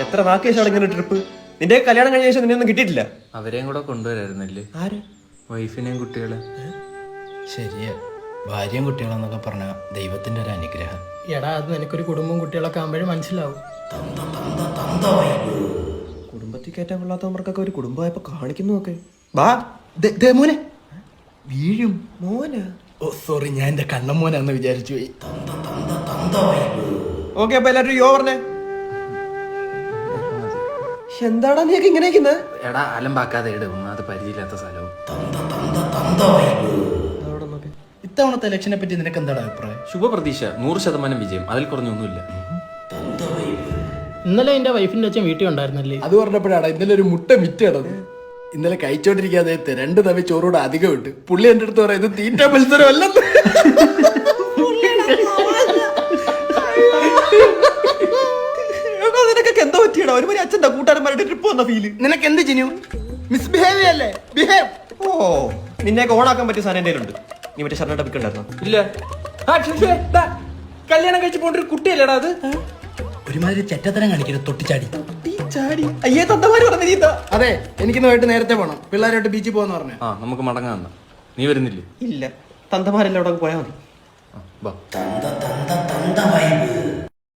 എത്ര ബാക്കി വെച്ചാണ് ഇങ്ങനെ ട്രിപ്പ്? നിന്റെ കല്യാണം കഴിഞ്ഞ ശേഷം നിന്നെ ഒന്നും കിട്ടിയിട്ടില്ല. അവരെയും കൂടെ കൊണ്ടുവരായിരുന്നല്ലേ? ആര്? വൈഫിനെയും കുട്ടികളെ. ശരിയാ, ഭാര്യയും കുട്ടികളെന്നൊക്കെ പറഞ്ഞ ദൈവത്തിന്റെ ഒരു അനുഗ്രഹം. എടാ, അത് നിനക്കൊരു കുടുംബവും കുട്ടികളൊക്കെ ആകുമ്പോഴേ മനസ്സിലാവും. കുടുംബത്തിൽ കയറ്റാൻ കൊള്ളാത്തവർക്കൊക്കെ ഒരു കുടുംബമായപ്പോ കാണിക്കുന്നു ഒക്കെ. ബാ മോനെ വീഴും. മോനാ? ഓ സോറി, ഞാൻ എന്റെ കണ്ണമ്മോനാന്ന് വിചാരിച്ചു പോയി. ഓക്കെ, അപ്പൊ എല്ലാരും യോ പറഞ്ഞേ. എന്താടാ നീയൊക്കെ ഇങ്ങനെ ഇരിക്കുന്നത്? എടാ അലമ്പാക്കാതെ ഇടും, അത് പരിചയമില്ലാത്ത സ്ഥലവും. ഇത്തവണത്തെ ഇലക്ഷനെ പറ്റി നിനക്ക് എന്താണ് അഭിപ്രായം? ശുഭപ്രതീക്ഷ, 100% വിജയം, അതിൽ കുറഞ്ഞൊന്നുമില്ല. ഇന്നലെ എന്റെ വൈഫിന്റെ അച്ഛൻ വീട്ടിൽ ഉണ്ടായിരുന്നല്ലേ? അത് പറഞ്ഞപ്പോഴാണ് ഇന്നലെ ഒരു മുട്ട മിറ്റ് കിടന്നു. ഇന്നലെ കഴിച്ചോണ്ടിരിക്കാതെ 2 തവി ചോറൂടെ അധികം ഇട്ട് പുള്ളി എന്റെ അടുത്ത് പറയാം, ഇത് തീറ്റ മത്സരമല്ലെന്ന്. നിനക്കൊക്കെ എന്തോ പറ്റിയടാ? ഒരുമാതിരി അച്ഛൻ്റെ കൂട്ടുകാരന്മാരുടെ ട്രിപ്പ് വന്ന ഫീല്. നിനക്ക് എന്ത് ചിനു? മിസ്ബിഹേവ് അല്ലേ? ബിഹേവ്. ഓ, നിന്നെയൊക്കെ ഓണാക്കാൻ പറ്റിയ സാധനം എന്റെ ഉണ്ട്. നീ മറ്റേ ഷർട്ട് പിക്കുണ്ടായിരുന്നോ? ഇല്ല. കല്യാണം കഴിച്ച് പോണ്ട ഒരു കുട്ടിയല്ലേടാ അത്? ഒരുമാതിരി ചെറ്റത്തരം കാണിക്കരുത്, തൊട്ടിച്ചാടി. അയ്യേ തന്തമാര് പറഞ്ഞു നീ. അതെ, എനിക്കിന്ന് പോയിട്ട് നേരത്തെ പോണം, പിള്ളേരായിട്ട് ബീച്ചിൽ പോകാന്ന് പറഞ്ഞു. ആ, നമുക്ക് മടങ്ങാം. നീ വരുന്നില്ലേ? ഇല്ല, തന്തമാരെല്ലാം അവിടെ പോയാൽ മതി. ബാ.